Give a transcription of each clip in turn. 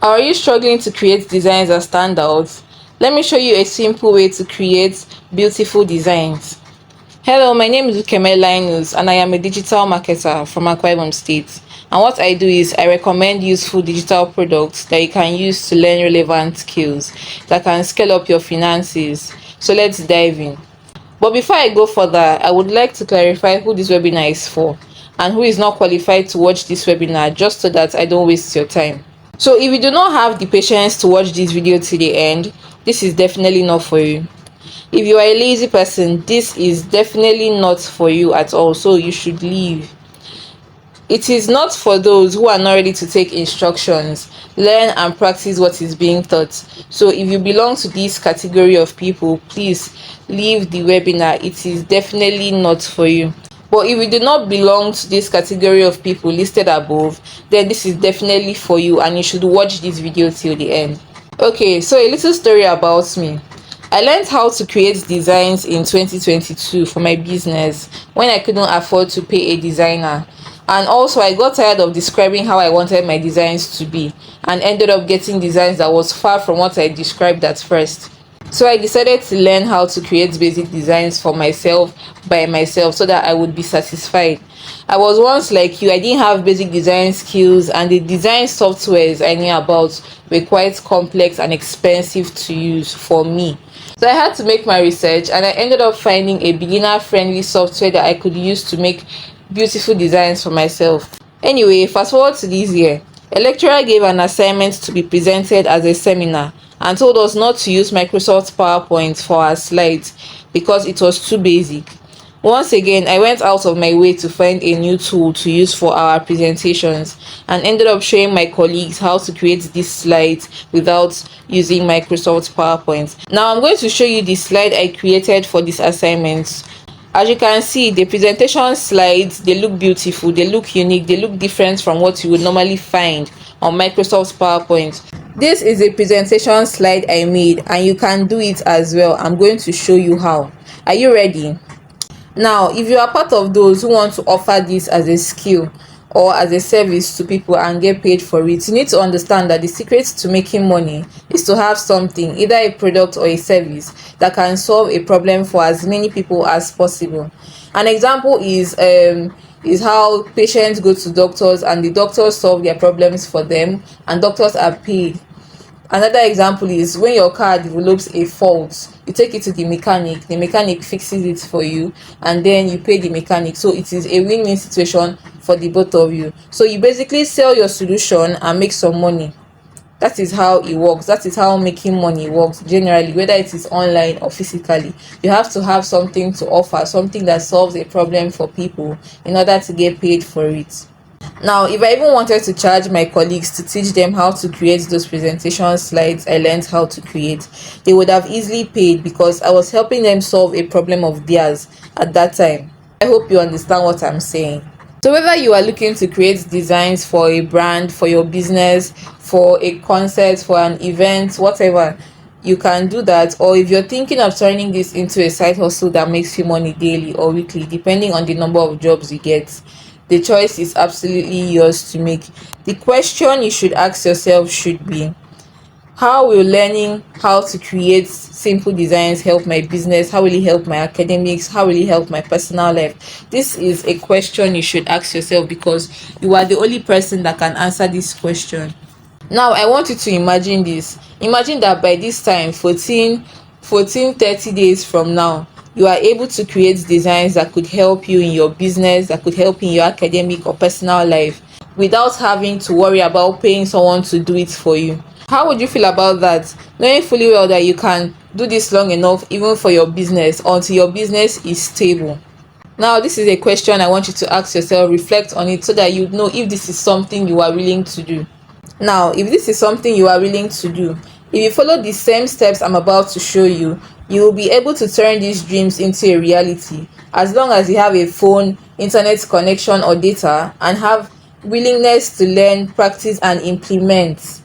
Are you struggling to create designs that stand out? Let me show you a simple way to create beautiful designs. Hello, my name is Ukeme Linus and I am a digital marketer from Akwa Ibom State. And what I do is I recommend useful digital products that you can use to learn relevant skills that can scale up your finances. So let's dive in. But before I go further, I would like to clarify who this webinar is for and who is not qualified to watch this webinar, just so that I don't waste your time. So if you do not have the patience to watch this video to the end, this is definitely not for you. If you are a lazy person, this is definitely not for you at all, so you should leave. It is not for those who are not ready to take instructions, learn and practice what is being taught. So if you belong to this category of people, please leave the webinar. It is definitely not for you. But if you do not belong to this category of people listed above, then this is definitely for you and you should watch this video till the end. Okay, so a little story about me. I learned how to create designs in 2022 for my business when I couldn't afford to pay a designer. And also I got tired of describing how I wanted my designs to be and ended up getting designs that was far from what I described at first. So I decided to learn how to create basic designs for myself by myself so that I would be satisfied. I was once like you, I didn't have basic design skills, and the design softwares I knew about were quite complex and expensive to use for me. So I had to make my research and I ended up finding a beginner friendly software that I could use to make beautiful designs for myself. Anyway, fast forward to this year. A lecturer gave an assignment to be presented as a seminar and told us not to use Microsoft PowerPoint for our slides because it was too basic. Once again, I went out of my way to find a new tool to use for our presentations and ended up showing my colleagues how to create these slides without using Microsoft PowerPoint. Now I'm going to show you the slide I created for this assignment. As you can see, the presentation slides, they look beautiful, they look unique, they look different from what you would normally find on Microsoft PowerPoint. This is a presentation slide I made and you can do it as well. I'm going to show you how. Are you ready? Now, if you are part of those who want to offer this as a skill or as a service to people and get paid for it, you need to understand that the secret to making money is to have something, either a product or a service, that can solve a problem for as many people as possible. An example is how patients go to doctors and the doctors solve their problems for them and doctors are paid. Another example is when your car develops a fault, you take it to the mechanic fixes it for you, and then you pay the mechanic. So it is a win-win situation for the both of you. So you basically sell your solution and make some money. That is how it works. That is how making money works generally, whether it is online or physically. You have to have something to offer, something that solves a problem for people in order to get paid for it. Now, if I even wanted to charge my colleagues to teach them how to create those presentation slides I learned how to create, they would have easily paid because I was helping them solve a problem of theirs at that time. I hope you understand what I'm saying. So whether you are looking to create designs for a brand, for your business, for a concert, for an event, whatever, you can do that. Or if you're thinking of turning this into a side hustle that makes you money daily or weekly, depending on the number of jobs you get, the choice is absolutely yours to make. The question you should ask yourself should be, how will learning how to create simple designs help my business? How will it help my academics? How will it help my personal life? This is a question you should ask yourself because you are the only person that can answer this question. Now, I want you to imagine this. Imagine that by this time, 30 days from now, you are able to create designs that could help you in your business, that could help in your academic or personal life without having to worry about paying someone to do it for you. How would you feel about that? Knowing fully well that you can do this long enough even for your business until your business is stable. Now, this is a question I want you to ask yourself, reflect on it so that you know if this is something you are willing to do. Now, if this is something you are willing to do, if you follow the same steps I'm about to show you, you will be able to turn these dreams into a reality as long as you have a phone, internet connection or data, and have willingness to learn, practice and implement.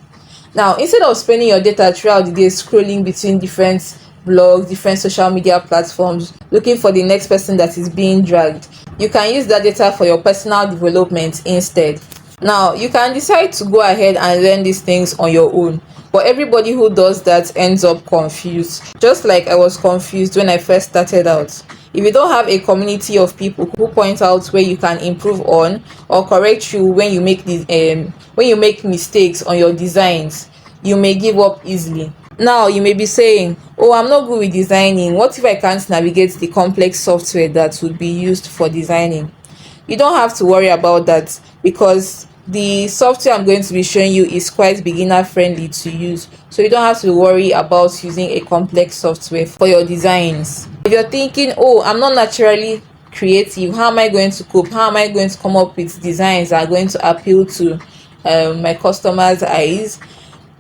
Now, instead of spending your data throughout the day scrolling between different blogs, different social media platforms, looking for the next person that is being dragged, you can use that data for your personal development instead. Now, you can decide to go ahead and learn these things on your own, but everybody who does that ends up confused. Just like I was confused when I first started out. If you don't have a community of people who point out where you can improve on or correct you when you make mistakes on your designs, you may give up easily. Now, you may be saying, oh, I'm not good with designing. What if I can't navigate the complex software that would be used for designing? You don't have to worry about that, because the software I'm going to be showing you is quite beginner friendly to use, so you don't have to worry about using a complex software for your designs. If you're thinking, oh, I'm not naturally creative, how am I going to cope, how am I going to come up with designs that are going to appeal to my customers' eyes,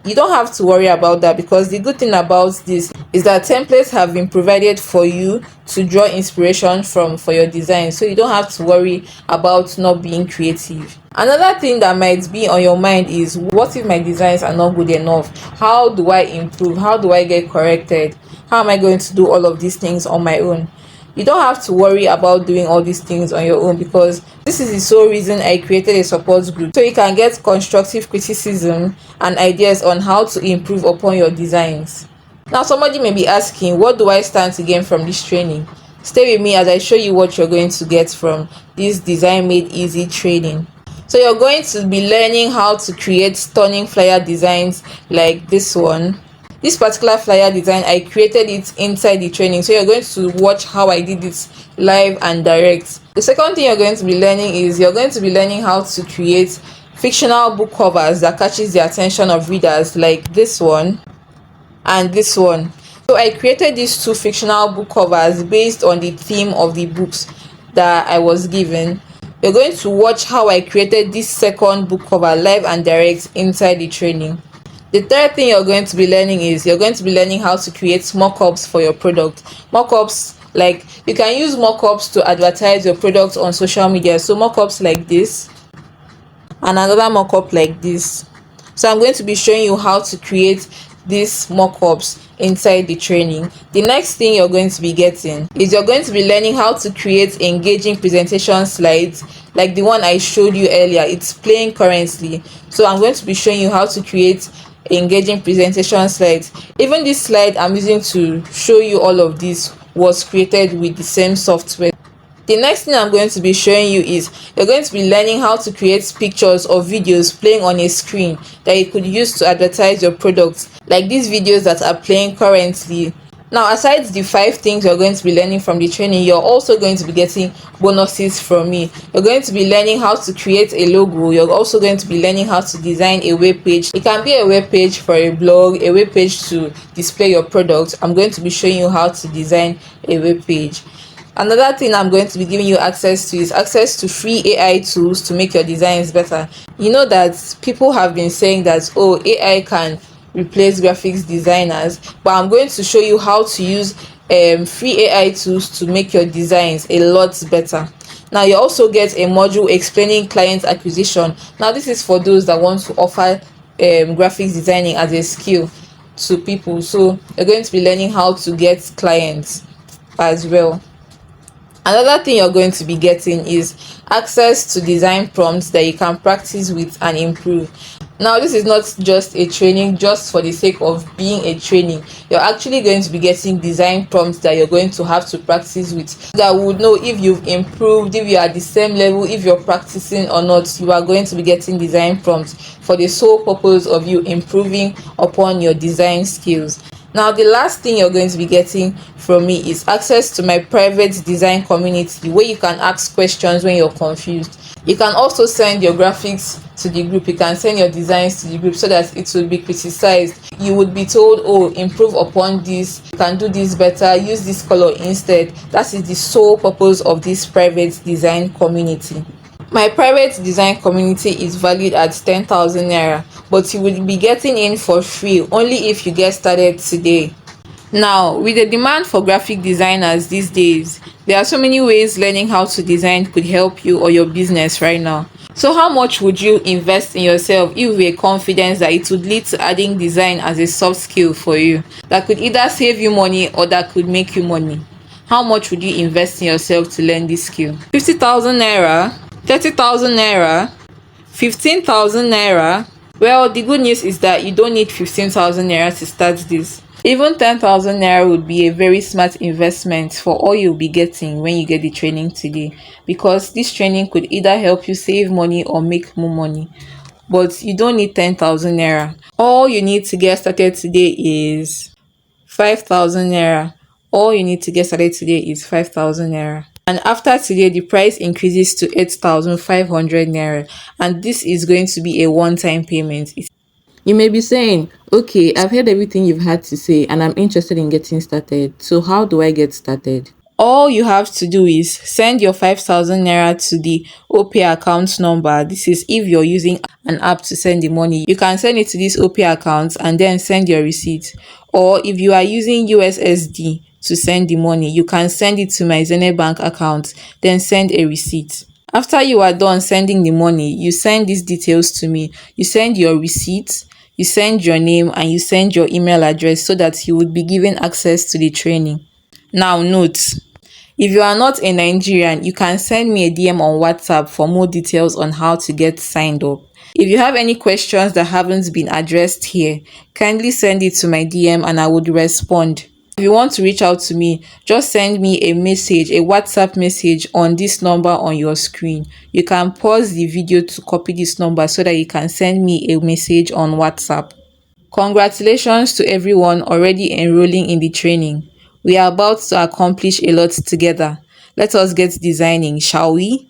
you don't have to worry about that, because the good thing about this is that templates have been provided for you to draw inspiration from for your design, so you don't have to worry about not being creative. Another thing that might be on your mind is, what if my designs are not good enough? How do I improve? How do I get corrected? How am I going to do all of these things on my own? You don't have to worry about doing all these things on your own, because this is the sole reason I created a support group, so you can get constructive criticism and ideas on how to improve upon your designs. Now, somebody may be asking, what do I stand to gain from this training? Stay with me as I show you what you're going to get from this Design Made Easy training. So you're going to be learning how to create stunning flyer designs like this one. This particular flyer design, I created it inside the training, so you're going to watch how I did it live and direct. The second thing you're going to be learning is, you're going to be learning how to create fictional book covers that catches the attention of readers, like this one and this one. So I created these two fictional book covers based on the theme of the books that I was given. You're going to watch how I created this second book cover live and direct inside the training. The third thing you're going to be learning is, you're going to be learning how to create mockups for your product. Mockups, like, you can use mockups to advertise your product on social media. So mockups like this and another mockup like this. So I'm going to be showing you how to create these mockups inside the training. The next thing you're going to be getting is, you're going to be learning how to create engaging presentation slides like the one I showed you earlier. It's playing currently, so I'm going to be showing you how to create engaging presentation slides. Even this slide I'm using to show you all of this was created with the same software. The next thing I'm going to be showing you is, you're going to be learning how to create pictures or videos playing on a screen that you could use to advertise your products, like these videos that are playing currently. Now, aside the 5 things you're going to be learning from the training, you're also going to be getting bonuses from me. You're going to be learning how to create a logo. You're also going to be learning how to design a web page. It can be a web page for a blog, a web page to display your product. I'm going to be showing you how to design a web page. Another thing I'm going to be giving you access to is access to free AI tools to make your designs better. You know that people have been saying that, oh, AI can replace graphics designers, but I'm going to show you how to use free AI tools to make your designs a lot better. Now, you also get a module explaining client acquisition. Now, this is for those that want to offer graphics designing as a skill to people, so you're going to be learning how to get clients as well. Another thing you're going to be getting is access to design prompts that you can practice with and improve. Now, this is not just a training just for the sake of being a training. You're actually going to be getting design prompts that you're going to have to practice with, that would know if you've improved, if you're at the same level, if you're practicing or not. You are going to be getting design prompts for the sole purpose of you improving upon your design skills. Now, the last thing you're going to be getting from me is access to my private design community, where you can ask questions when you're confused. You can also send your graphics to the group. You can send your designs to the group so that it will be criticized. You would be told, oh, improve upon this, you can do this better, use this color instead. That is the sole purpose of this private design community. My private design community is valued at 10,000 naira, but you will be getting in for free only if you get started today. Now, with the demand for graphic designers these days, there are so many ways learning how to design could help you or your business right now. So how much would you invest in yourself if you were confident that it would lead to adding design as a soft skill for you, that could either save you money or that could make you money? How much would you invest in yourself to learn this skill? 50,000 naira? 30,000 naira? 15,000 naira. Well, the good news is that you don't need 15,000 naira to start this. Even 10,000 naira would be a very smart investment for all you'll be getting when you get the training today, because this training could either help you save money or make more money. But you don't need 10,000 naira. All you need to get started today is 5,000 naira. All you need to get started today is 5,000 naira. And after today, the price increases to 8,500 naira. And this is going to be a one time payment. You may be saying, okay, I've heard everything you've had to say and I'm interested in getting started. So, how do I get started? All you have to do is send your 5,000 naira to the OPay account number. This is if you're using an app to send the money. You can send it to this OPay account and then send your receipt. Or if you are using USSD to send the money, you can send it to my Zenith Bank account, then send a receipt. After you are done sending the money, you send these details to me. You send your receipt, you send your name, and you send your email address so that you would be given access to the training. Now, note, if you are not a Nigerian, you can send me a DM on WhatsApp for more details on how to get signed up. If you have any questions that haven't been addressed here, kindly send it to my DM and I would respond. If you want to reach out to me, just send me a message, a WhatsApp message on this number on your screen. You can pause the video to copy this number so that you can send me a message on WhatsApp. Congratulations to everyone already enrolling in the training. We are about to accomplish a lot together. Let us get designing, shall we?